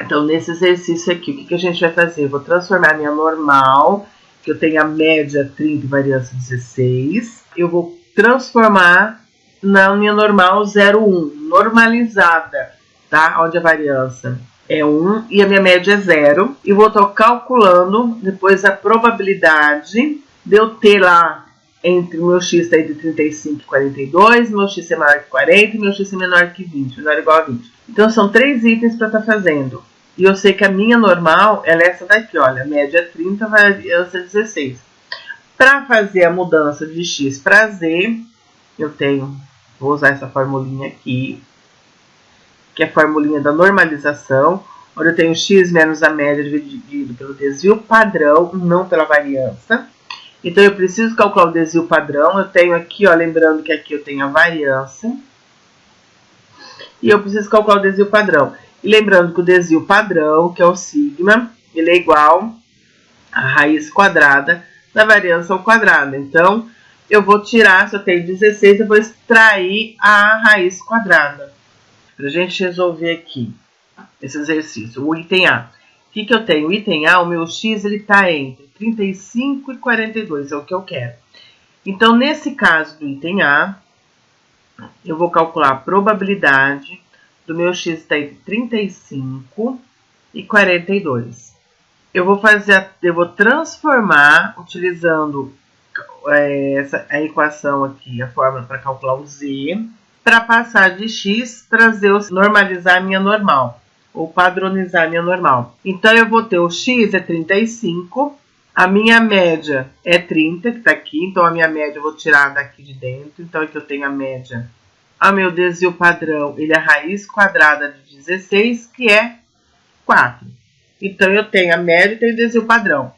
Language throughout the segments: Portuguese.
Então, nesse exercício aqui, o que a gente vai fazer? Eu vou transformar a minha normal, que eu tenho a média 30 e variância 16. Eu vou transformar na minha normal 0,1, normalizada, tá? Onde a variância é 1 e a minha média é 0. E vou estar calculando depois a probabilidade de eu ter lá entre o meu x está entre 35 e 42, meu x é maior que 40 e meu x é menor que 20, menor ou igual a 20. Então, são 3 itens para estar fazendo. E eu sei que a minha normal ela é essa daqui, olha, média 30, variância 16. Para fazer a mudança de x para z, eu tenho, vou usar essa formulinha aqui, que é a formulinha da normalização, onde eu tenho x menos a média dividido pelo desvio padrão, não pela variância. Então, eu preciso calcular o desvio padrão. Eu tenho aqui, ó, lembrando que aqui eu tenho a variância. E eu preciso calcular o desvio padrão. E lembrando que o desvio padrão, que é o sigma, ele é igual a raiz quadrada da variância ao quadrado. Então, eu vou tirar, se eu tenho 16, eu vou extrair a raiz quadrada. Para a gente resolver aqui esse exercício. O item A. O que eu tenho? O item A, o meu x, ele está entre 35 e 42, é o que eu quero. Então, nesse caso do item A, eu vou calcular a probabilidade do meu x estar entre 35 e 42. Eu vou transformar, utilizando a equação aqui, a fórmula para calcular o z, para passar de x para normalizar a minha normal, ou padronizar a minha normal. Então, eu vou ter o x é 35, a minha média é 30, que está aqui, então a minha média eu vou tirar daqui de dentro, então aqui eu tenho a média. O meu desvio padrão, ele é a raiz quadrada de 16, que é 4. Então, eu tenho a média e tenho o desvio padrão.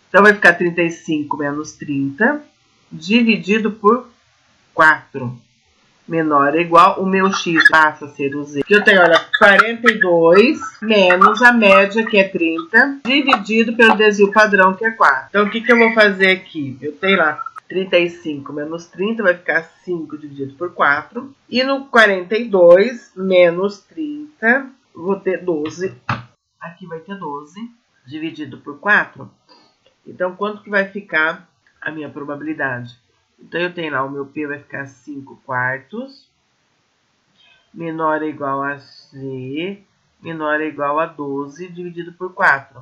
Então, vai ficar 35 menos 30, dividido por 4. Menor ou igual, o meu x passa a ser o z. Aqui eu tenho, olha, 42 menos a média, que é 30, dividido pelo desvio padrão, que é 4. Então, o que eu vou fazer aqui? Eu tenho lá 35 menos 30 vai ficar 5 dividido por 4. E no 42 menos 30, vou ter 12. Aqui vai ter 12 dividido por 4. Então, quanto que vai ficar a minha probabilidade? Então, eu tenho lá, o meu P vai ficar 5 quartos, menor ou igual a Z, menor ou igual a 12, dividido por 4.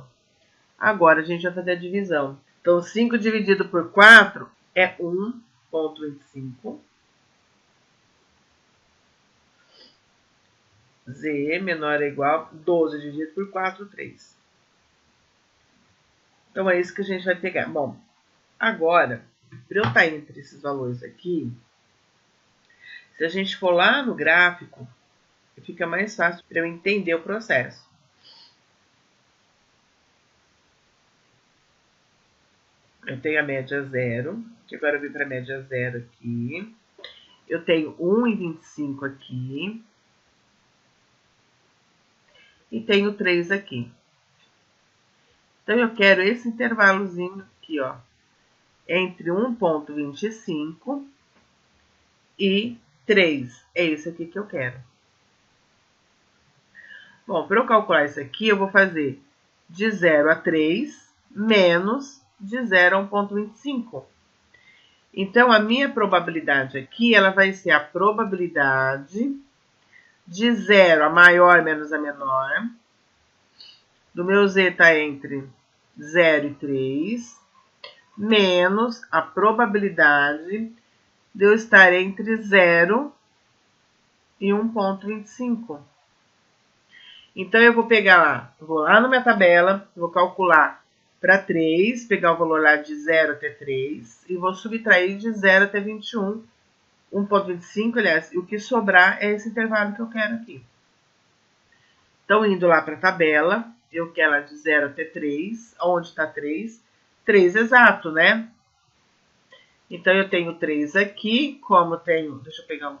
Agora, a gente vai fazer a divisão. Então, 5 dividido por 4 é 1,25. Z menor ou igual a 12 dividido por 4, 3. Então, é isso que a gente vai pegar. Bom, agora, para eu estar entre esses valores aqui, se a gente for lá no gráfico, fica mais fácil para eu entender o processo. Eu tenho a média 0, que agora eu vim para a média 0 aqui. Eu tenho 1,25 aqui. E tenho 3 aqui. Então, eu quero esse intervalozinho aqui, ó, entre 1,25 e 3. É esse aqui que eu quero. Bom, para eu calcular isso aqui, eu vou fazer de 0 a 3 menos de 0 a 1,25. Então, a minha probabilidade aqui, ela vai ser a probabilidade de 0, a maior menos a menor. Do meu z está entre 0 e 3, menos a probabilidade de eu estar entre 0 e 1,25. Então, eu vou pegar lá, vou lá na minha tabela, vou calcular para 3, pegar o valor lá de 0 até 3, e vou subtrair de 0 até 21, 1,25, aliás, e o que sobrar é esse intervalo que eu quero aqui. Então, indo lá para a tabela, eu quero lá de 0 até 3, onde está 3? 3 exato, né? Então, eu tenho 3 aqui, como tenho, deixa eu pegar um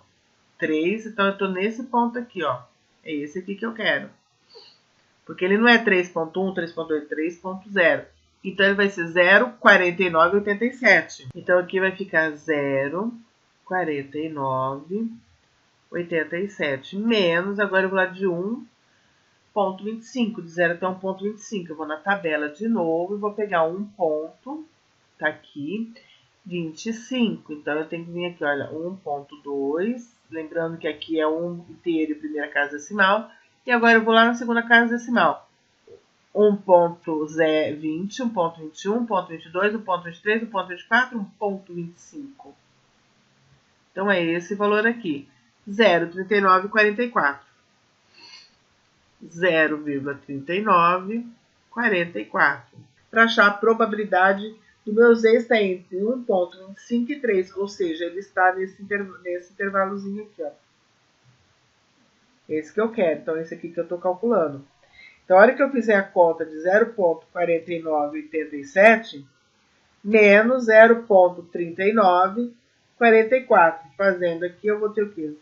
3, então eu estou nesse ponto aqui, ó. É esse aqui que eu quero. Porque ele não é 3.1, 3.2, 3.0. Então, ele vai ser 0,4987. Então, aqui vai ficar 0,4987. Menos, agora eu vou lá de 1 1,25. De 0 até 1,25. Eu vou na tabela de novo e vou pegar um ponto, tá aqui, 25. Então, eu tenho que vir aqui, olha, 1,2. Lembrando que aqui é 1 inteiro e primeira casa decimal. E agora eu vou lá na segunda casa decimal. 1,20, 1,21, 1,22, 1,23, 1,24, 1,25. Então, é esse valor aqui. 0,3944. 0,3944. Para achar a probabilidade do meu Z está entre 1,25 e 3, ou seja, ele está nesse intervalozinho aqui, ó. Esse que eu quero, então esse aqui que eu estou calculando. Então, a hora que eu fizer a conta de 0,4987 menos 0,3944, fazendo aqui, eu vou ter o quê?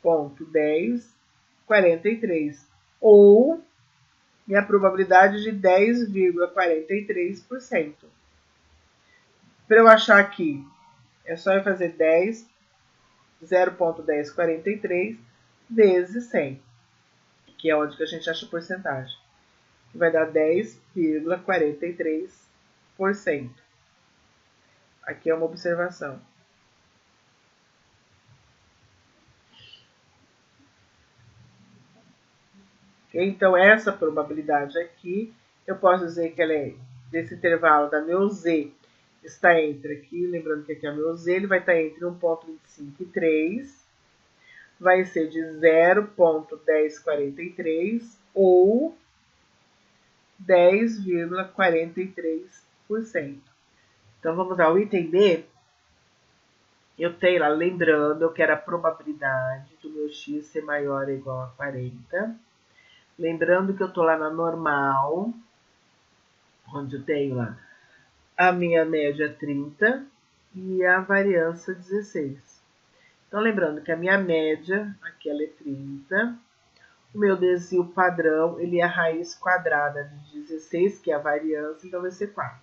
0,1043, ou minha probabilidade de 10,43%. Para eu achar aqui, é só eu fazer 0,1043 vezes 100, que é onde que a gente acha a porcentagem, que vai dar 10,43%. Aqui é uma observação. Então, essa probabilidade aqui, eu posso dizer que ela é desse intervalo da meu Z, está entre aqui, lembrando que aqui é meu Z, ele vai estar entre 1,25 e 3, vai ser de 0,1043 ou 10,43%. Então, vamos ao item B. Eu tenho lá, lembrando, eu quero a probabilidade do meu x ser maior ou igual a 40. Lembrando que eu estou lá na normal, onde eu tenho lá a minha média 30 e a variância 16. Então, lembrando que a minha média, aqui ela é 30. O meu desvio padrão, ele é a raiz quadrada de 16, que é a variância, então vai ser 4.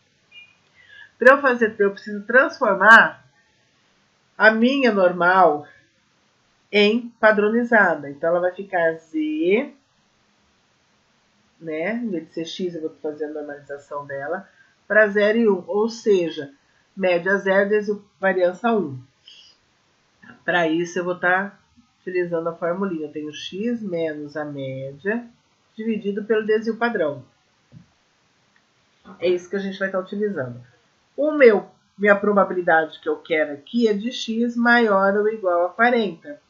Para eu fazer, eu preciso transformar a minha normal em padronizada. Então, ela vai ficar Z, né? Em vez de ser X, eu vou fazer a normalização dela para 0 e 1. Ou seja, média 0, desvio variância 1. Para isso, eu vou estar utilizando a formulinha. Eu tenho X menos a média dividido pelo desvio padrão. É isso que a gente vai estar utilizando. Minha probabilidade que eu quero aqui é de x maior ou igual a 40.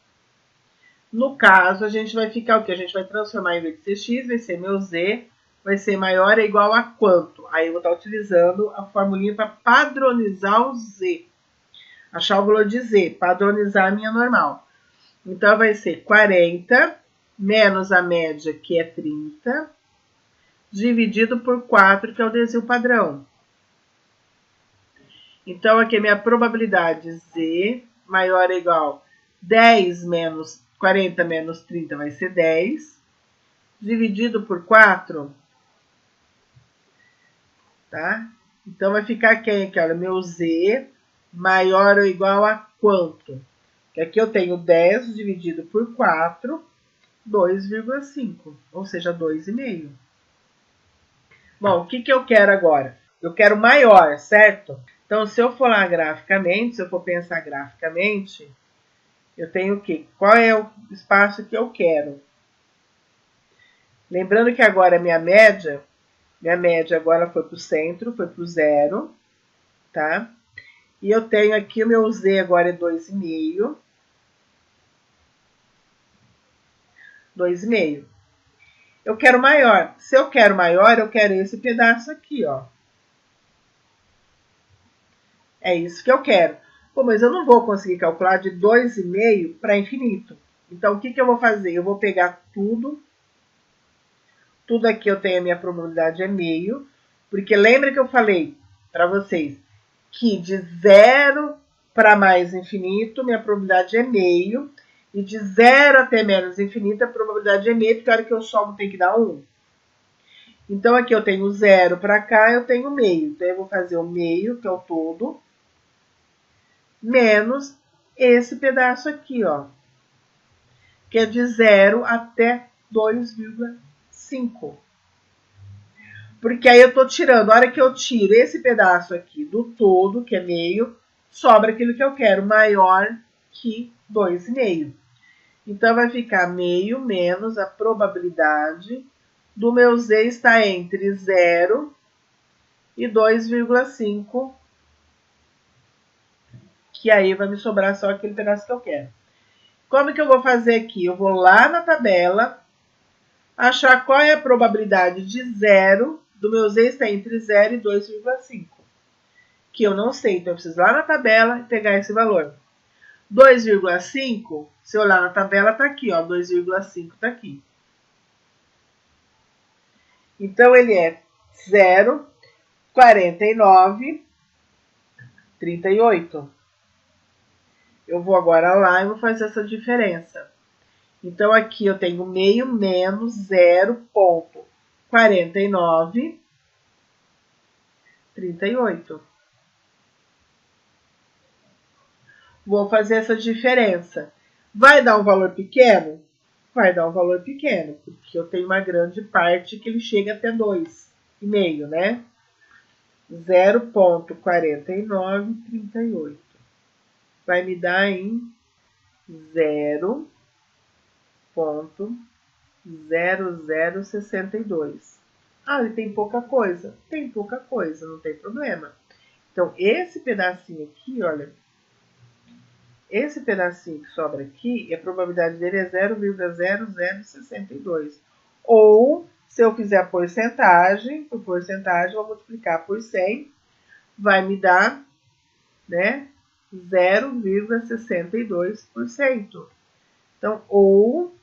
No caso, a gente vai ficar o quê? A gente vai transformar, em vez de ser x, vai ser meu z, vai ser maior ou igual a quanto? Aí eu vou estar utilizando a formulinha para padronizar o z. Achar o valor de z, padronizar a minha normal. Então, vai ser 40 menos a média, que é 30, dividido por 4, que é o desvio padrão. Então, aqui a minha probabilidade Z maior ou igual 10 menos 40 menos 30 vai ser 10, dividido por 4, tá? Então, vai ficar quem aqui? Olha, meu Z maior ou igual a quanto? Que aqui eu tenho 10 dividido por 4, 2,5, ou seja, 2,5. Bom, o que eu quero agora? Eu quero maior, certo? Então, se eu for lá graficamente, se eu for pensar graficamente, eu tenho o quê? Qual é o espaço que eu quero? Lembrando que agora a minha média agora foi para o centro, foi para o 0, tá? E eu tenho aqui o meu Z agora é 2,5. 2,5. Eu quero maior. Se eu quero maior, eu quero esse pedaço aqui, ó. É isso que eu quero. Pô, mas eu não vou conseguir calcular de 2,5 para infinito. Então, o que eu vou fazer? Eu vou pegar tudo. Tudo aqui eu tenho a minha probabilidade é meio. Porque lembra que eu falei para vocês que de 0 para mais infinito, minha probabilidade é meio. E de 0 até menos infinito, a probabilidade é meio, porque a hora que eu somo tem que dar 1. Então, aqui eu tenho 0 para cá, eu tenho meio. Então, eu vou fazer o meio, que é o todo, menos esse pedaço aqui, ó, que é de 0 até 2,5. Porque aí eu estou tirando, a hora que eu tiro esse pedaço aqui do todo, que é meio, sobra aquilo que eu quero, maior que 2,5. Então, vai ficar meio menos a probabilidade do meu Z estar entre 0 e 2,5, que aí vai me sobrar só aquele pedaço que eu quero. Como que eu vou fazer aqui? Eu vou lá na tabela, achar qual é a probabilidade de 0 do meu Z estar entre 0 e 2,5. Que eu não sei, então eu preciso ir lá na tabela e pegar esse valor. 2,5, se eu olhar na tabela, está aqui, ó, 2,5 está aqui. Então, ele é 0, 49, 38. Eu vou agora lá e vou fazer essa diferença. Então, aqui eu tenho meio menos 0,49, 38. Vou fazer essa diferença. Vai dar um valor pequeno? Vai dar um valor pequeno, porque eu tenho uma grande parte que ele chega até 2,5, né? 0,4938. Vai me dar em 0,0062. Ah, ele tem pouca coisa. Tem pouca coisa, não tem problema. Então, esse pedacinho aqui, olha, esse pedacinho que sobra aqui, a probabilidade dele é 0,0062. Ou, se eu fizer a porcentagem, por porcentagem, vou multiplicar por 100, vai me dar, né, 0,62%. Então, ou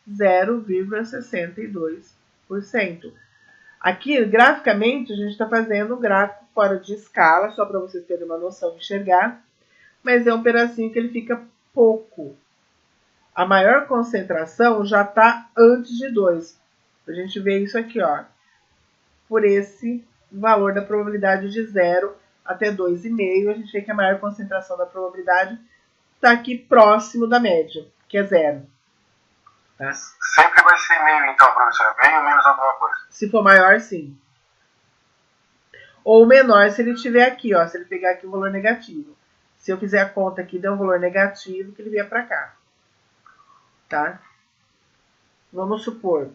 0,62%. Aqui, graficamente, a gente está fazendo um gráfico fora de escala, só para vocês terem uma noção de enxergar. Mas é um pedacinho que ele fica pouco. A maior concentração já está antes de 2. A gente vê isso aqui, ó, por esse valor da probabilidade de 0 até 2,5. A gente vê que a maior concentração da probabilidade está aqui próximo da média, que é 0. Tá? Sempre vai ser meio, então, professor? Meio menos alguma coisa? Se for maior, sim. Ou menor se ele estiver aqui, ó, se ele pegar aqui um valor negativo. Se eu fizer a conta aqui, der um valor negativo, que ele vier para cá. Tá? Vamos supor.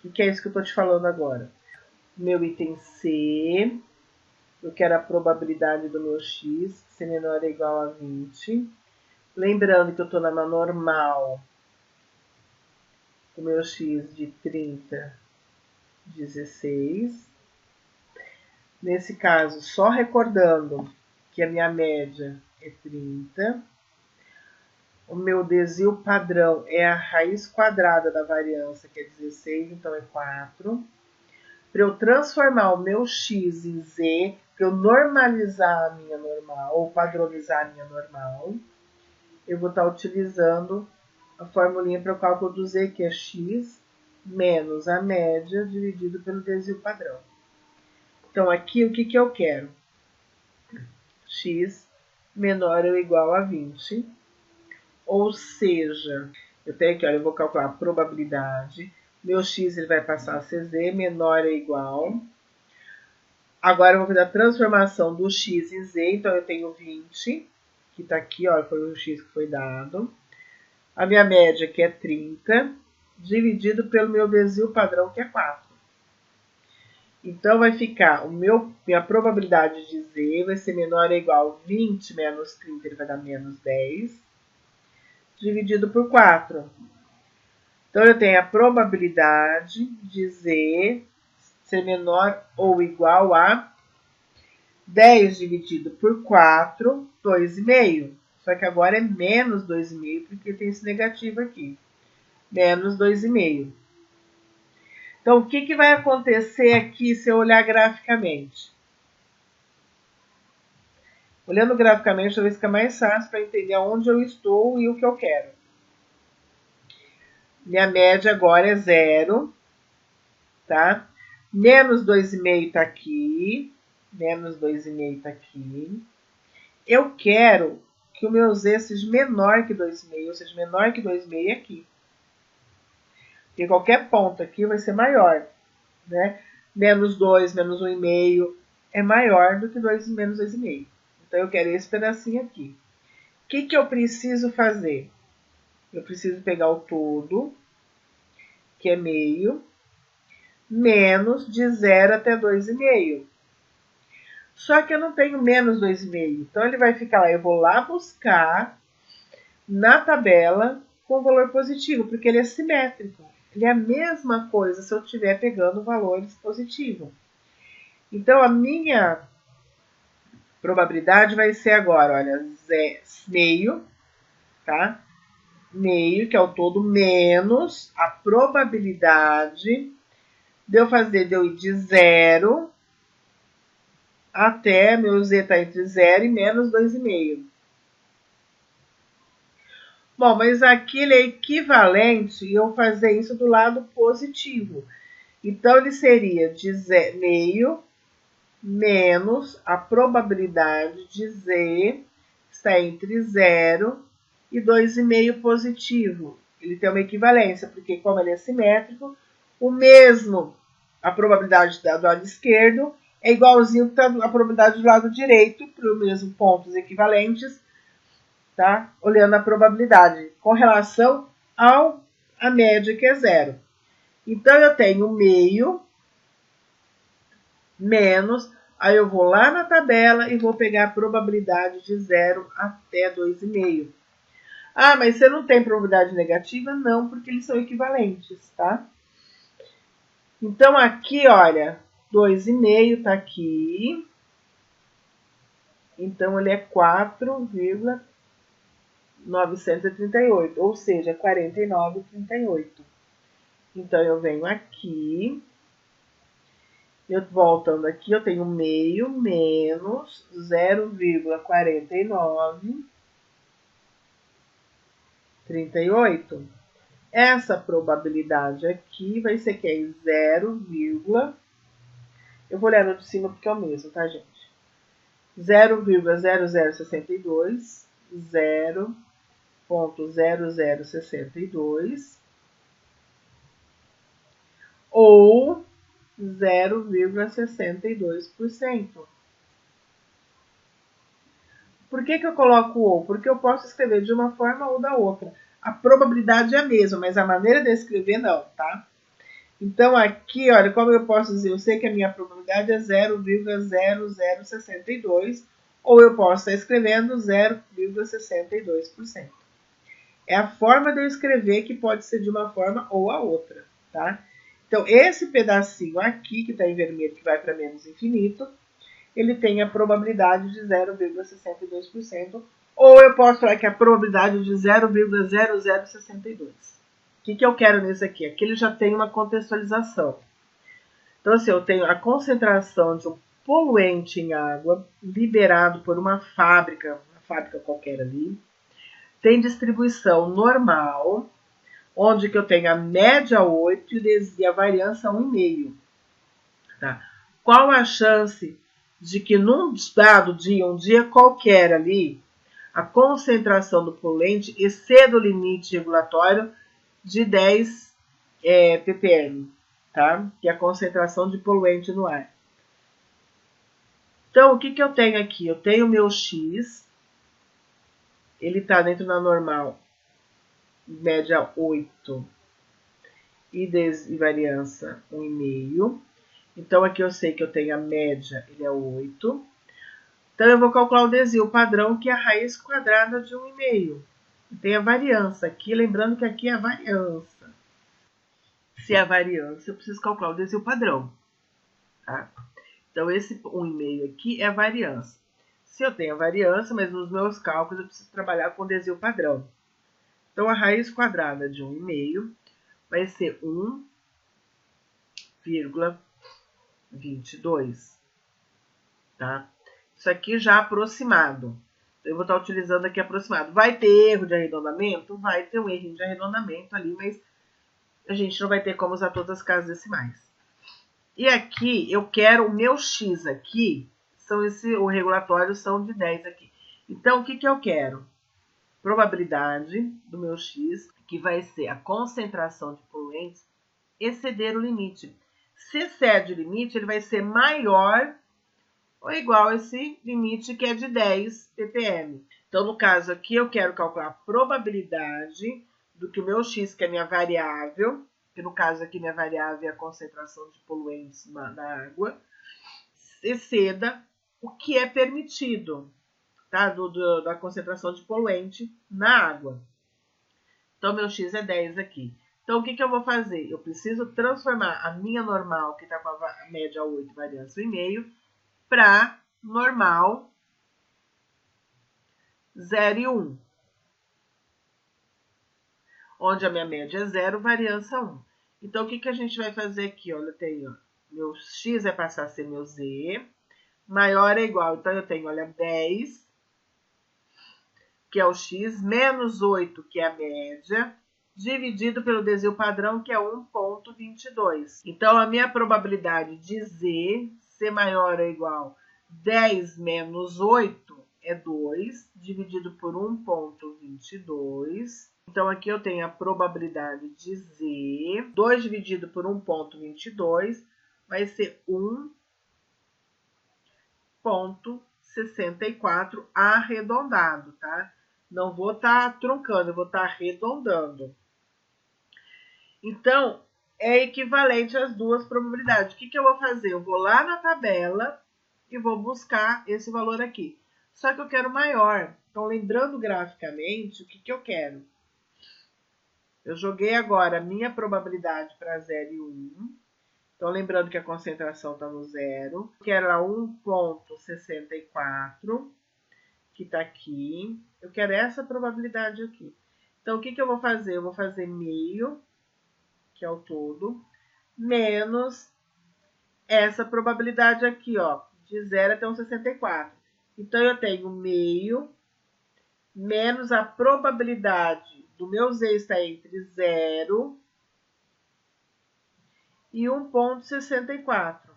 O que é isso que eu estou te falando agora? Meu item C. Eu quero a probabilidade do meu x ser menor ou igual a 20. Lembrando que eu estou numa normal. O meu x de 30, 16. Nesse caso, só recordando que a minha média é 30. O meu desvio padrão é a raiz quadrada da variância, que é 16, então é 4. Para eu transformar o meu x em z, para eu normalizar a minha normal, ou padronizar a minha normal, eu vou estar utilizando a formulinha para o cálculo do z, que é x menos a média dividido pelo desvio padrão. Então, aqui, o que eu quero? X menor ou igual a 20. Ou seja, eu tenho aqui, olha, eu vou calcular a probabilidade. Meu x ele vai passar a ser z, menor ou igual. Agora, eu vou fazer a transformação do x em z. Então, eu tenho 20, que está aqui, ó, foi o x que foi dado. A minha média, que é 30, dividido pelo meu desvio padrão, que é 4. Então, vai ficar, minha probabilidade de z vai ser menor ou igual a 20 menos 30, ele vai dar menos 10, dividido por 4. Então, eu tenho a probabilidade de z ser menor ou igual a 10 dividido por 4, 2,5. Só que agora é menos 2,5, porque tem esse negativo aqui. Menos 2,5. Então, o que vai acontecer aqui se eu olhar graficamente? Olhando graficamente, talvez fica mais fácil para entender onde eu estou e o que eu quero. Minha média agora é 0, tá? Menos 2,5 está aqui. Menos 2,5 está aqui. Eu quero que o meu z seja menor que 2,5, ou seja, menor que 2,5 aqui. Porque qualquer ponto aqui vai ser maior, né? Menos 2, menos 1,5 é maior do que 2 menos 2,5. Então, eu quero esse pedacinho aqui. O que eu preciso fazer? Eu preciso pegar o todo, que é meio, menos de 0 até 2,5. Só que eu não tenho menos 2,5. Então, ele vai ficar lá. Eu vou lá buscar na tabela com valor positivo, porque ele é simétrico. Ele é a mesma coisa se eu estiver pegando valores positivos. Então, a minha probabilidade vai ser agora, olha, meio, tá? Meio, que é o todo, menos a probabilidade de eu ir de 0 até, meu z está entre 0 e menos 2,5. Bom, mas aqui ele é equivalente eu fazer isso do lado positivo. Então, ele seria de meio menos a probabilidade de z está entre 0 e 2,5 positivo. Ele tem uma equivalência, porque como ele é simétrico, o mesmo, a probabilidade do lado esquerdo é igualzinho a probabilidade do lado direito, para os mesmos pontos equivalentes, tá? Olhando a probabilidade com relação à média, que é 0. Então, eu tenho meio menos, aí eu vou lá na tabela e vou pegar a probabilidade de 0 até 2,5. Ah, mas você não tem probabilidade negativa? Não, porque eles são equivalentes, tá? Então, aqui, olha, 2,5 está aqui. Então, ele é 4,938, ou seja, 49,38. Então, eu venho aqui, eu voltando aqui, eu tenho meio menos 0,4938. Essa probabilidade aqui vai ser que é 0, eu vou olhar no de cima porque é o mesmo, tá, gente? 0,0062, 0,0062 ou 0,62%. Por que eu coloco ou? Porque eu posso escrever de uma forma ou da outra. A probabilidade é a mesma, mas a maneira de escrever não, tá? Então, aqui, olha, como eu posso dizer, eu sei que a minha probabilidade é 0,0062, ou eu posso estar escrevendo 0,62%. É a forma de eu escrever que pode ser de uma forma ou a outra, tá? Então, esse pedacinho aqui, que está em vermelho, que vai para menos infinito, ele tem a probabilidade de 0,62%, ou eu posso falar que a probabilidade é de 0,0062. O que eu quero nesse aqui? Aqui ele já tem uma contextualização. Então, assim, eu tenho a concentração de um poluente em água liberado por uma fábrica qualquer ali. Tem distribuição normal, onde que eu tenho a média 8 e a variância 1,5. Tá? Qual a chance de que num dado dia, um dia qualquer ali, a concentração do poluente exceda o limite regulatório de 10 ppm, tá? Que é a concentração de poluente no ar. Então, o que eu tenho aqui? Eu tenho o meu X, ele está dentro da normal, média 8 e variância 1,5. Então, aqui eu sei que eu tenho a média, ele é 8. Então, eu vou calcular o desvio padrão, que é a raiz quadrada de 1,5. Tem a variância aqui, lembrando que aqui é a variância. Se é a variância, eu preciso calcular o desvio padrão. Tá? Então, esse 1,5 aqui é a variância. Se eu tenho a variância, mas nos meus cálculos eu preciso trabalhar com o desvio padrão. Então, a raiz quadrada de 1,5 vai ser 1,22. Tá? Isso aqui já aproximado. Eu vou estar utilizando aqui aproximado. Vai ter erro de arredondamento? Vai ter um erro de arredondamento ali, mas a gente não vai ter como usar todas as casas decimais. E aqui, eu quero o meu X aqui, o regulatório são de 10 aqui. Então, o que eu quero? Probabilidade do meu X, que vai ser a concentração de poluentes, exceder o limite. Se excede o limite, ele vai ser maior ou igual a esse limite que é de 10 ppm. Então, no caso aqui, eu quero calcular a probabilidade do que o meu x, que é minha variável, que no caso aqui minha variável é a concentração de poluentes na água, exceda o que é permitido, tá? Da concentração de poluente na água. Então, meu x é 10 aqui. Então, o que eu vou fazer? Eu preciso transformar a minha normal, que está com a média 8, variância 1,5, para normal 0 e 1. Onde a minha média é 0, variância 1. Então, o que a gente vai fazer aqui? Olha, eu tenho, meu x vai passar a ser meu z, maior ou igual. Então, eu tenho, olha, 10, que é o x, menos 8, que é a média, dividido pelo desvio padrão, que é 1,22. Então, a minha probabilidade de z ser maior ou igual 10 menos 8 é 2, dividido por 1,22. Então, aqui eu tenho a probabilidade de z, 2 dividido por 1,22, vai ser 1,64 arredondado, tá? Não vou estar truncando, eu vou estar arredondando. Então, é equivalente às duas probabilidades. O que eu vou fazer? Eu vou lá na tabela e vou buscar esse valor aqui. Só que eu quero maior. Então, lembrando graficamente, o que eu quero? Eu joguei agora a minha probabilidade para 0 e 1. Então, lembrando que a concentração está no 0. Que era 1,64, que está aqui. Eu quero essa probabilidade aqui. Então, o que eu vou fazer? Eu vou fazer meio, que é o todo, menos essa probabilidade aqui, ó, de 0 até 1,64. Então, eu tenho meio menos a probabilidade do meu z estar entre 0 e 1,64.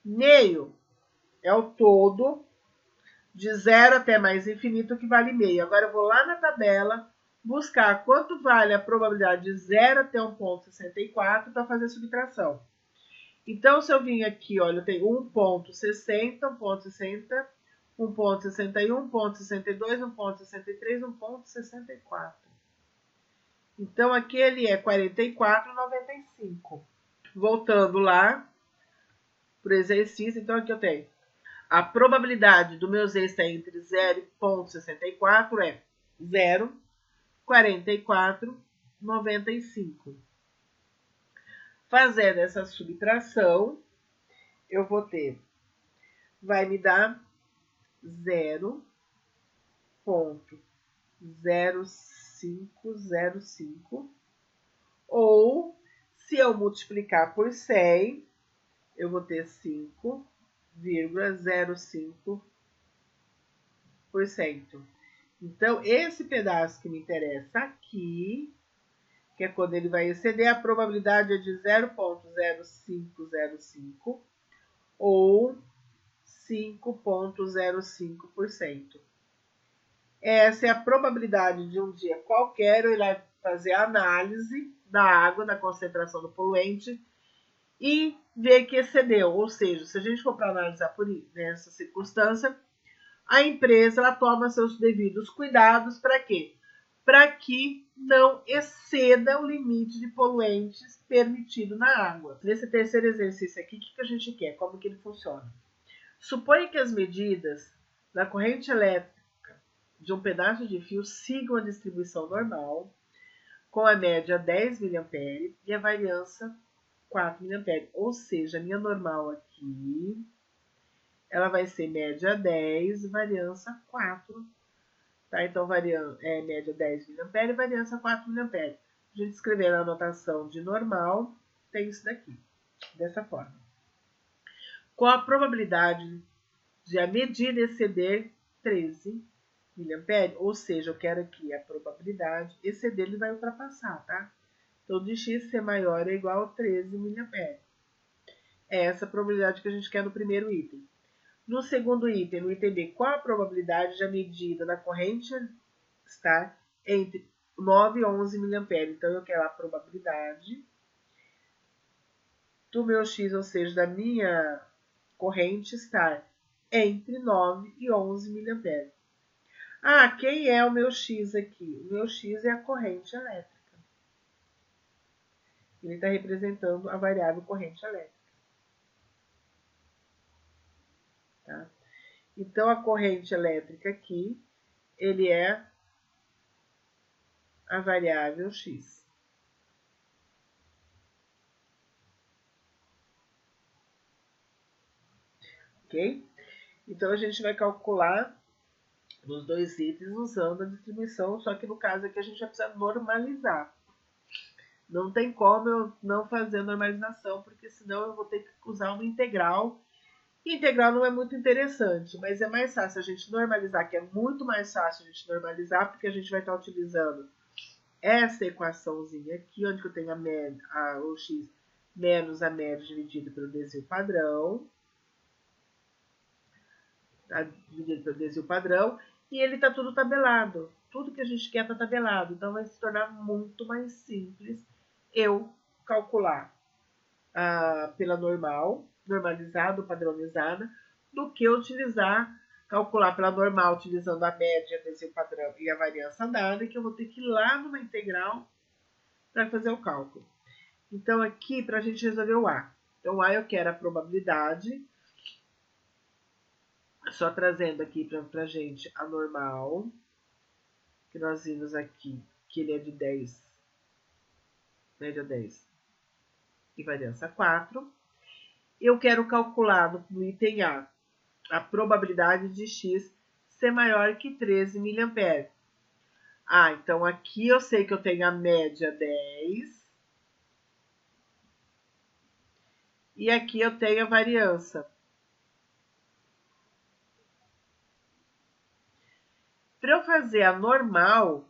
Meio é o todo de 0 até mais infinito, que vale meio. Agora, eu vou lá na tabela buscar quanto vale a probabilidade de 0 até 1,64 para fazer a subtração. Então, se eu vim aqui, olha, eu tenho 1,60, 1,60, 1,61, 1,62, 1,63, 1,64. Então, aqui ele é 44,95. Voltando lá para o exercício, então aqui eu tenho a probabilidade do meu z estar entre 0 e 0,64 é 0,4495. Fazendo essa subtração, eu vou ter, vai me dar 0,0505, ou, se eu multiplicar por 100, eu vou ter 5,05%. Então, esse pedaço que me interessa aqui, que é quando ele vai exceder, a probabilidade é de 0,0505 ou 5,05%. Essa é a probabilidade de um dia qualquer ele vai fazer a análise da água, da concentração do poluente, e ver que excedeu. Ou seja, se a gente for para analisar por nessa circunstância, a empresa ela toma seus devidos cuidados para quê? Para que não exceda o limite de poluentes permitido na água. Nesse terceiro exercício aqui, o que a gente quer? Como que ele funciona? Suponha que as medidas da corrente elétrica de um pedaço de fio sigam a distribuição normal, com a média 10 mA e a variância 4 mA. Ou seja, a minha normal aqui, ela vai ser média 10 e variância 4. Tá? Então, média 10 mA e variância 4 mA. A gente escrever na anotação de normal, tem isso daqui, dessa forma. Qual a probabilidade de a medida exceder 13 mA? Ou seja, eu quero aqui a probabilidade exceder, ele vai ultrapassar, tá? Então, de x ser maior ou igual a 13 mA. É essa a probabilidade que a gente quer no primeiro item. No segundo item, no item B, qual a probabilidade de a medida da corrente estar entre 9 e 11 mA. Então, eu quero a probabilidade do meu X, ou seja, da minha corrente estar entre 9 e 11 mA. Ah, quem é o meu X aqui? O meu X é a corrente elétrica. Ele está representando a variável corrente elétrica. Tá? Então, a corrente elétrica aqui, ele é a variável X. Ok? Então, a gente vai calcular os dois itens usando a distribuição, só que no caso aqui a gente vai precisar normalizar. Não tem como eu não fazer normalização, porque senão eu vou ter que usar uma integral. E integral não é muito interessante, mas é mais fácil a gente normalizar, que é muito mais fácil a gente normalizar, porque a gente vai estar utilizando essa equaçãozinha aqui, onde eu tenho o x menos a média dividido pelo desvio padrão. Tá? Dividido pelo desvio padrão. E ele está tudo tabelado. Tudo que a gente quer está tabelado. Então, vai se tornar muito mais simples eu calcular pela normal, normalizada ou padronizada, do que calcular pela normal, utilizando a média, desvio padrão e a variância dada, que eu vou ter que ir lá numa integral para fazer o cálculo. Então, aqui, para a gente resolver o A. Então, o A eu quero a probabilidade, só trazendo aqui para a gente a normal, que nós vimos aqui, que ele é de 10, média 10 e variância 4. Eu quero calcular no item A probabilidade de X ser maior que 13 mA. Então aqui eu sei que eu tenho a média 10 e aqui eu tenho a variância. Para eu fazer a normal,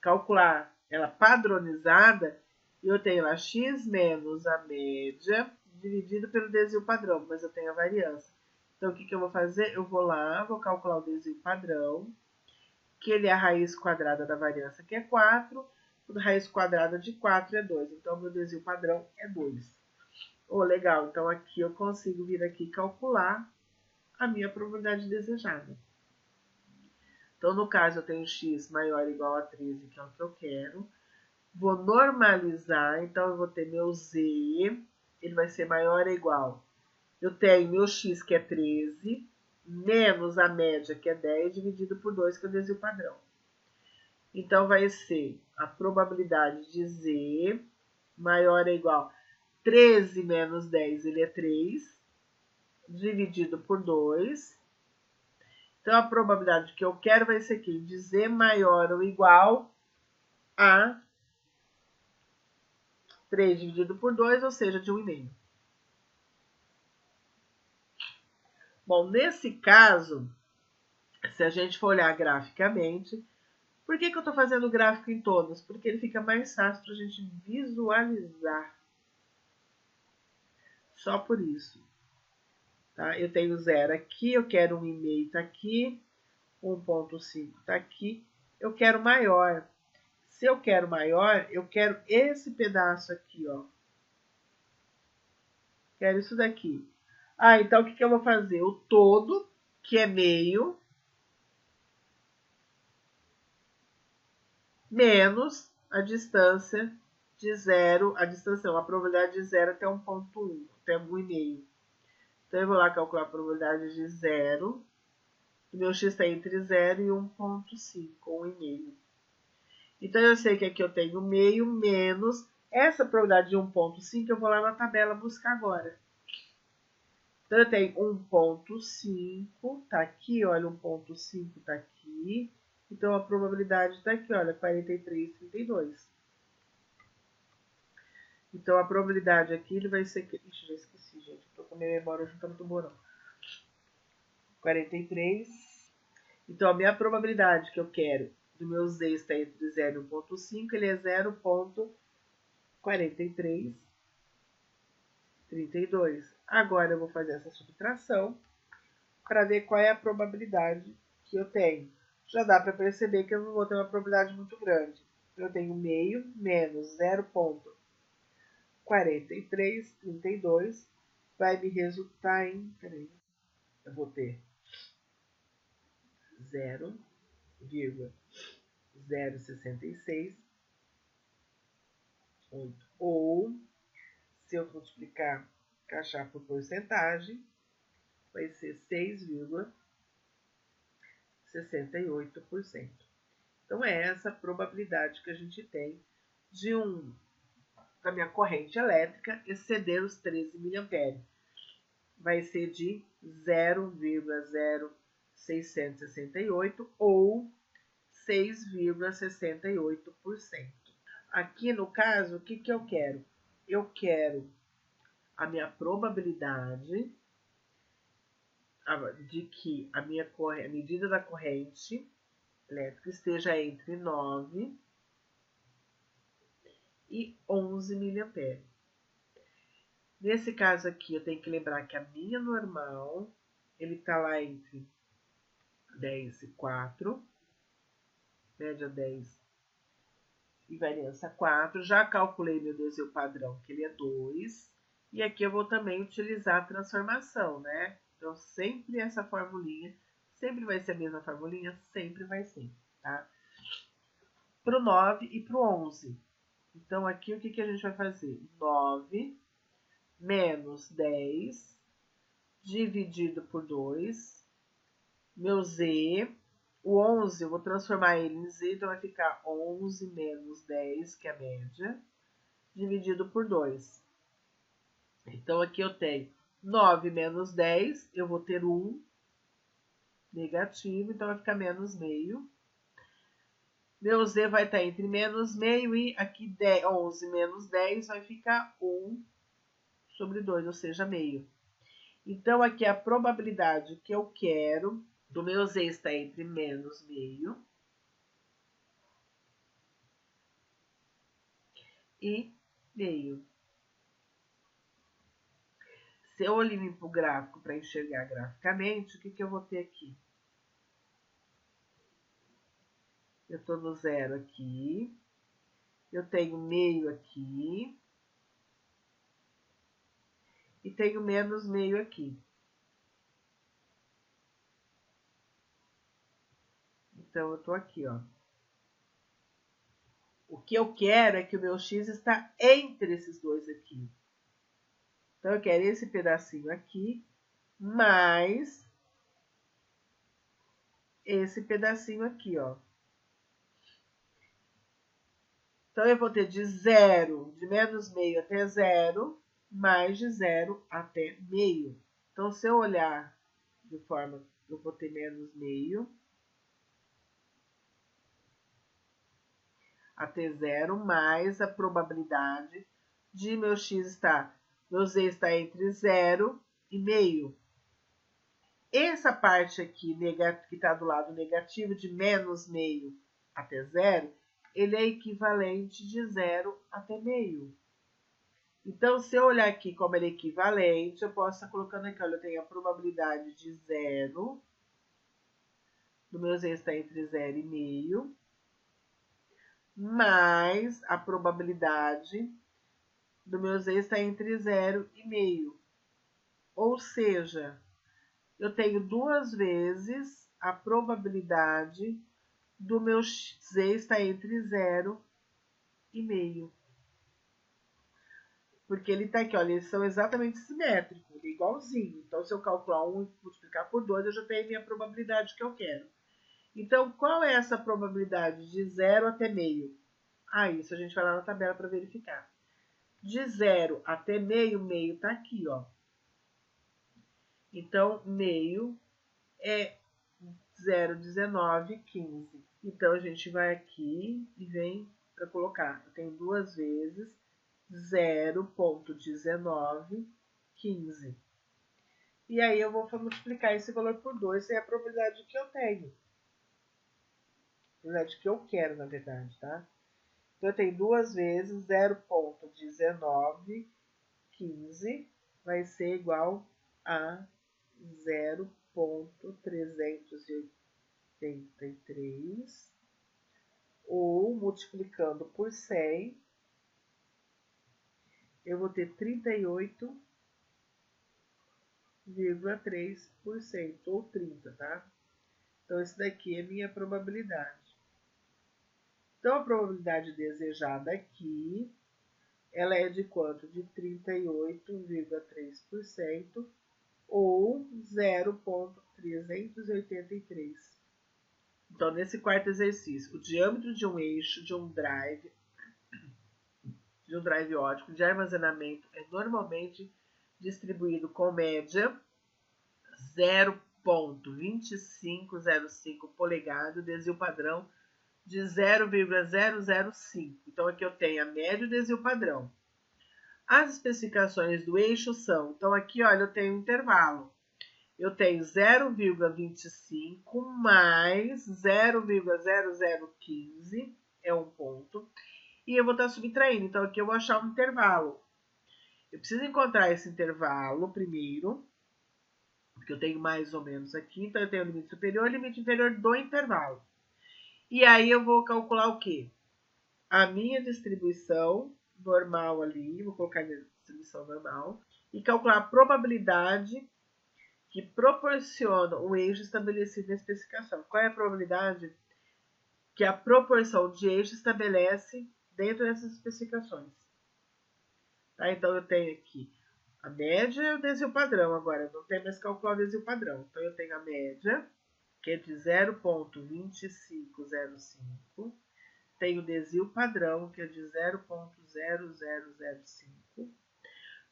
calcular ela padronizada, eu tenho lá x menos a média dividido pelo desvio padrão, mas eu tenho a variância. Então, o que eu vou fazer? Eu vou lá, vou calcular o desvio padrão, que ele é a raiz quadrada da variância, que é 4. A raiz quadrada de 4 é 2. Então, meu desvio padrão é 2. Legal. Então, aqui eu consigo vir aqui e calcular a minha probabilidade desejada. Então, no caso, eu tenho x maior ou igual a 13, que é o que eu quero. Vou normalizar, então eu vou ter meu z, ele vai ser maior ou igual. Eu tenho meu x, que é 13, menos a média, que é 10, dividido por 2, que é o desvio padrão. Então, vai ser a probabilidade de z maior ou igual a 13 menos 10, ele é 3, dividido por 2. Então, a probabilidade que eu quero vai ser aqui, de z maior ou igual a 3 dividido por 2, ou seja, de 1,5. Bom, nesse caso, se a gente for olhar graficamente, por que eu estou fazendo o gráfico em todos? Porque ele fica mais fácil para a gente visualizar. Só por isso. Tá? Eu tenho 0 aqui, eu quero 1,5 está aqui, 1,5 está aqui. Eu quero maior. Se eu quero maior, eu quero esse pedaço aqui, ó. Quero isso daqui. Então o que eu vou fazer? O todo, que é meio, menos a distância de 0, a distância não, a probabilidade de 0 até 1,1, até 1,5. Então, eu vou lá calcular a probabilidade de 0. O meu x está entre 0 e 1,5, 1,5. Então, eu sei que aqui eu tenho meio menos essa probabilidade de 1,5, eu vou lá na tabela buscar agora. Então, eu tenho 1,5, tá aqui, olha, 1,5 tá aqui. Então, a probabilidade está aqui, olha, 43,32. Então, a probabilidade aqui ele vai ser... Ixi, já esqueci, gente. Estou com a minha memória juntando tuborão. 43. Então, a minha probabilidade que eu quero do meu z está entre 0 e 1,5, ele é 0,4332. Agora, eu vou fazer essa subtração para ver qual é a probabilidade que eu tenho. já dá para perceber que eu não vou ter uma probabilidade muito grande. Eu tenho meio menos 0,4332 vai me resultar em... Peraí, eu vou ter 0,066 ou, se eu multiplicar, encaixar por porcentagem, vai ser 6,68%. Então, é essa a probabilidade que a gente tem de da minha corrente elétrica exceder os 13 mA. Vai ser de 0,0668 ou 6,68%. Aqui no caso, o que eu quero? Eu quero a minha probabilidade de que a medida da corrente elétrica esteja entre 9 e 11 mA. Nesse caso aqui, eu tenho que lembrar que a minha normal, ele está lá entre 10 e 4, média 10 e variância 4. Já calculei meu desvio padrão, que ele é 2. E aqui eu vou também utilizar a transformação, né? Então, sempre essa formulinha, sempre vai ser a mesma formulinha? Sempre vai ser, tá? Para o 9 e para o 11. Então, aqui o que a gente vai fazer? 9 menos 10 dividido por 2. Meu Z, o 11 eu vou transformar ele em Z, então vai ficar 11 menos 10, que é a média, dividido por 2. Então, aqui eu tenho 9 menos 10, eu vou ter 1 negativo, então vai ficar menos meio. Meu Z vai estar entre menos meio e aqui 11 menos 10 vai ficar 1 sobre 2, ou seja, meio. Então, aqui a probabilidade que eu quero do meu Z está entre menos meio e meio. Se eu olho para o gráfico para enxergar graficamente, o que eu vou ter aqui? Eu estou no zero aqui. Eu tenho meio aqui. E tenho menos meio aqui. Então, eu estou aqui, ó. O que eu quero é que o meu x está entre esses dois aqui. Então, eu quero esse pedacinho aqui, mais esse pedacinho aqui, ó. Então, eu vou ter de zero, de menos meio até zero, mais de zero até meio. Então, se eu olhar de forma, eu vou ter menos meio até zero, mais a probabilidade de meu x estar, meu z está entre zero e meio. Essa parte aqui, que está do lado negativo, de menos meio até zero, ele é equivalente de zero até meio. Então, se eu olhar aqui como ele é equivalente, eu posso estar colocando aqui, olha, eu tenho a probabilidade de zero, do meu z está entre zero e meio, mais a probabilidade do meu z está entre 0 e meio. Ou seja, eu tenho duas vezes a probabilidade do meu z estar entre 0 e meio. Porque ele está aqui, olha, eles são exatamente simétricos, ele é igualzinho. Então, se eu calcular 1 e multiplicar por 2, eu já tenho a minha probabilidade que eu quero. Então, qual é essa probabilidade de 0 até meio? Isso a gente vai lá na tabela para verificar. De 0 até meio, meio está aqui, ó. Então, meio é 0,1915. Então, a gente vai aqui e vem para colocar. Eu tenho duas vezes 0,1915. E aí, eu vou multiplicar esse valor por 2, é a probabilidade que eu tenho. A probabilidade que eu quero, na verdade, tá? Então, eu tenho duas vezes 0,1915 vai ser igual a 0,380 0,83, ou multiplicando por 100, eu vou ter 38,3%, ou 30, tá? Então, esse daqui é minha probabilidade. Então, a probabilidade desejada aqui, ela é de quanto? De 38,3%, ou 0,383. Então, nesse quarto exercício, o diâmetro de um eixo de um drive óptico de armazenamento é normalmente distribuído com média 0,2505 polegada, o desvio padrão de 0,005. Então, aqui eu tenho a média e o desvio padrão. As especificações do eixo são, então aqui, olha, eu tenho um intervalo. Eu tenho 0,25 mais 0,0015, é um ponto, e eu vou estar subtraindo. Então, aqui eu vou achar um intervalo. Eu preciso encontrar esse intervalo primeiro, porque eu tenho mais ou menos aqui. Então, eu tenho o limite superior e o limite inferior do intervalo. E aí, eu vou calcular o quê? A minha distribuição normal ali, vou colocar a minha distribuição normal, e calcular a probabilidade que proporciona o eixo estabelecido na especificação. Qual é a probabilidade que a proporção de eixo estabelece dentro dessas especificações? Tá? Então, eu tenho aqui a média e o desvio padrão. Agora, eu não tenho mais que calcular o desvio padrão. Então, eu tenho a média, que é de 0,2505. Tenho o desvio padrão, que é de 0,0005.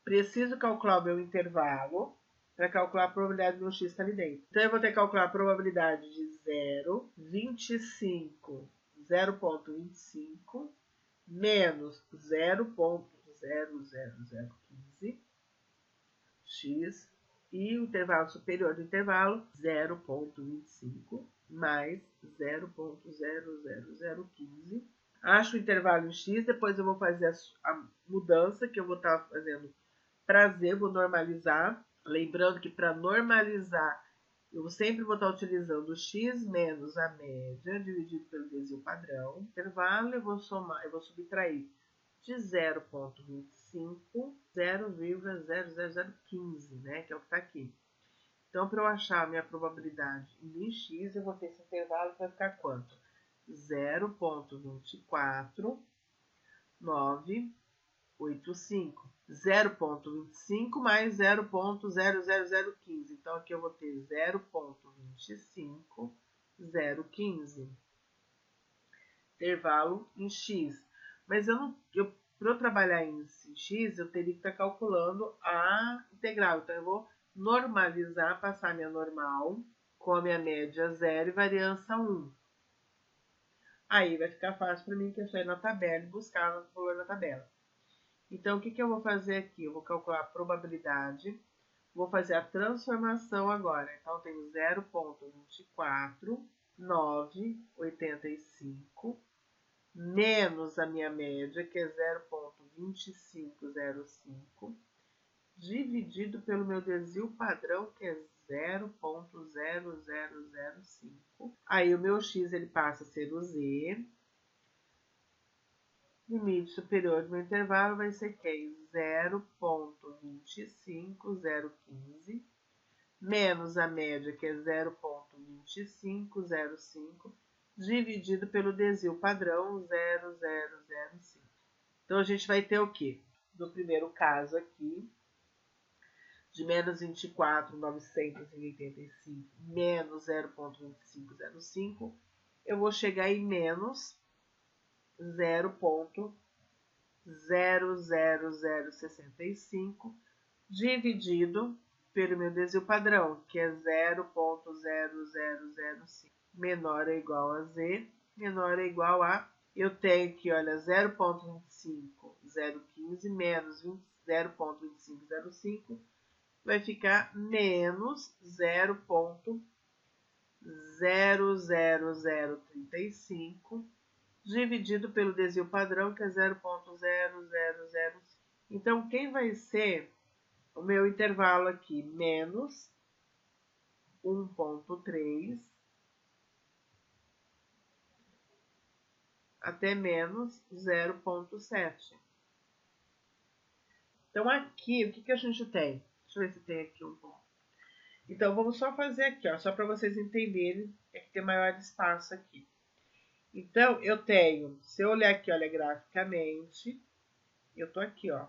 Preciso calcular o meu intervalo para calcular a probabilidade do meu x estar ali dentro. Então, eu vou ter que calcular a probabilidade de 0,25 menos 0,00015 x e o intervalo superior do intervalo 0,25 mais 0,00015. Acho o intervalo em x, depois eu vou fazer a mudança que eu vou estar fazendo para z, vou normalizar. Lembrando que para normalizar, eu sempre vou estar utilizando x menos a média dividido pelo desvio padrão. Intervalo, eu vou subtrair de 0,25, 0,00015, né? Que é o que está aqui. Então, para eu achar a minha probabilidade em x, eu vou ter esse intervalo que vai ficar quanto? 0,24985. 0,25 mais 0,00015. Então, aqui eu vou ter 0,25015. Intervalo em x. Mas para eu trabalhar em x, eu teria que estar calculando a integral. Então, eu vou normalizar, passar a minha normal com a minha média 0 e variância 1. Aí vai ficar fácil para mim, que é só ir na tabela e buscar o valor na tabela. Então, o que eu vou fazer aqui? Eu vou calcular a probabilidade, vou fazer a transformação agora. Então, eu tenho 0,24985 menos a minha média, que é 0,2505, dividido pelo meu desvio padrão, que é 0,0005. Aí, o meu x ele passa a ser o z. Limite superior do meu intervalo vai ser que 0,25015 menos a média, que é 0,2505, dividido pelo desvio padrão 0005. Então, a gente vai ter o quê? No primeiro caso aqui, de menos 24.985 menos 0,2505, eu vou chegar em menos 0,00065 dividido pelo meu desvio padrão, que é 0,0005 menor ou igual a z, menor ou igual a, eu tenho aqui, olha, 0,25015 menos 0,2505 vai ficar menos 0,00035 dividido pelo desvio padrão, que é 0,0005. Então, quem vai ser o meu intervalo aqui? Menos 1,3 até menos 0,7. Então, aqui, o que a gente tem? Deixa eu ver se tem aqui um ponto. Então, vamos só fazer aqui, ó, só para vocês entenderem, é que tem maior espaço aqui. Então, eu tenho, se eu olhar aqui, olha, graficamente, eu tô aqui, ó.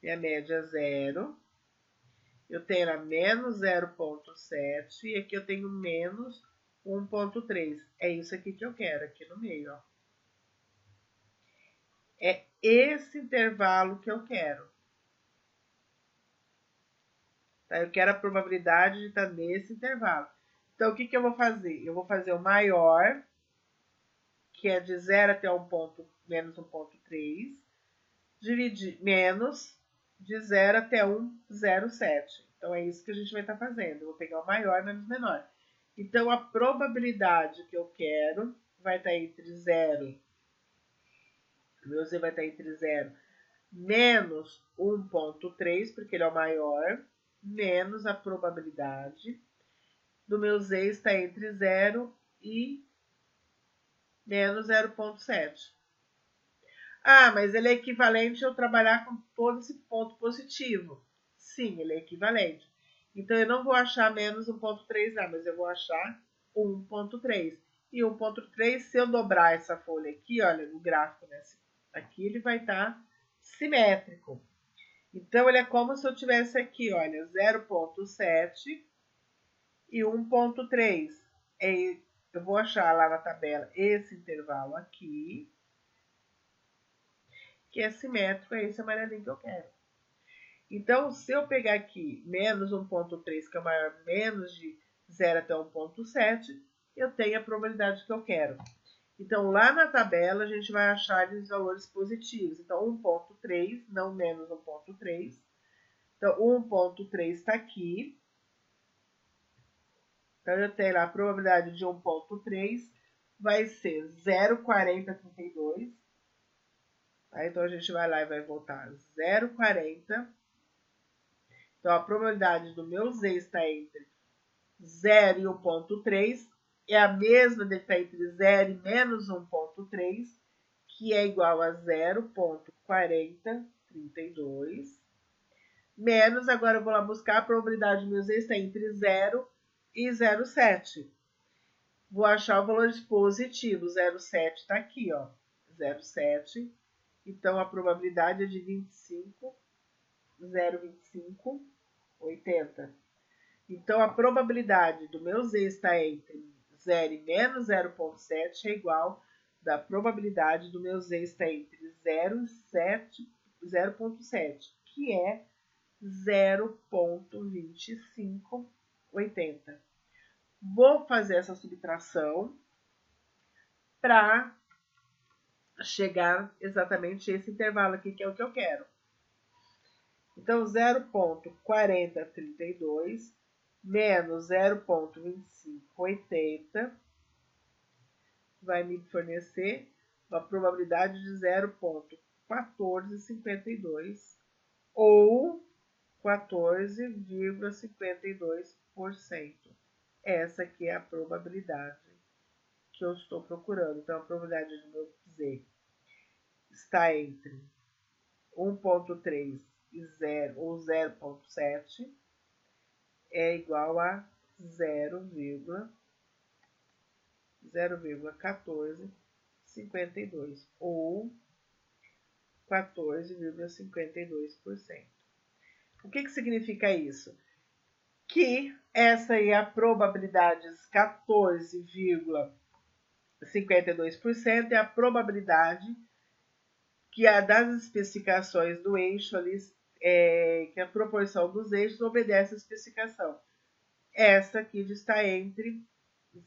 Minha média é 0. Eu tenho a menos 0,7 e aqui eu tenho menos 1,3. É isso aqui que eu quero, aqui no meio, ó. É esse intervalo que eu quero. Tá? Eu quero a probabilidade de estar nesse intervalo. Então, o que eu vou fazer? Eu vou fazer o maior, que é de 0 até menos 1,3, dividir menos de 0 até 1,07. Então, é isso que a gente vai estar fazendo. Eu vou pegar o maior menos o menor. Então, a probabilidade que eu quero vai estar entre 0, o meu Z vai estar entre 0 menos 1,3, porque ele é o maior, menos a probabilidade do meu Z está entre 0 e menos 0,7. Ah, mas ele é equivalente a eu trabalhar com todo esse ponto positivo. Sim, ele é equivalente. Então, eu não vou achar menos 1,3 lá, mas eu vou achar 1,3. E 1,3, se eu dobrar essa folha aqui, olha, no gráfico, né? Aqui ele vai estar simétrico. Então, ele é como se eu tivesse aqui, olha, 0,7 e 1,3. Eu vou achar lá na tabela esse intervalo aqui, que é simétrico a esse amarelinho que eu quero. Então, se eu pegar aqui menos 1,3, que é maior menos de 0 até 1,7, eu tenho a probabilidade que eu quero. Então, lá na tabela, a gente vai achar os valores positivos. Então, 1,3, não menos 1,3. Então, 1,3 está aqui. Então, eu tenho lá a probabilidade de 1,3 vai ser 0,4032. Tá? Então, a gente vai lá e vai voltar 0,40. Então, a probabilidade do meu Z está entre 0 e 1,3 é a mesma de estar entre 0 e menos 1,3, que é igual a 0,4032. Menos, agora eu vou lá buscar a probabilidade do meu Z está entre 0 e 0,7. Vou achar os valores positivos. 0,7 está aqui, ó. 0,7. Então, a probabilidade é de 25, 0,25, 80. Então, a probabilidade do meu Z estar entre 0 e menos 0,7 é igual da probabilidade do meu Z estar entre 0 e 0,7, que é 0,2580. Vou fazer essa subtração para chegar exatamente a esse intervalo aqui, que é o que eu quero. Então, 0,4032 menos 0,2580 vai me fornecer uma probabilidade de 0,1452 ou 14,52%. Essa aqui é a probabilidade que eu estou procurando. Então, a probabilidade do meu Z está entre 1,3 e 0 ou 0,7 é igual a 0,1452 ou 14,52%. O que significa isso? Que essa é a probabilidade de 14,52% é a probabilidade que a das especificações do eixo ali, que a proporção dos eixos obedece à especificação. Essa aqui está entre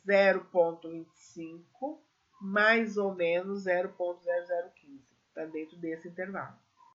0,25 mais ou menos 0,0015. Está dentro desse intervalo.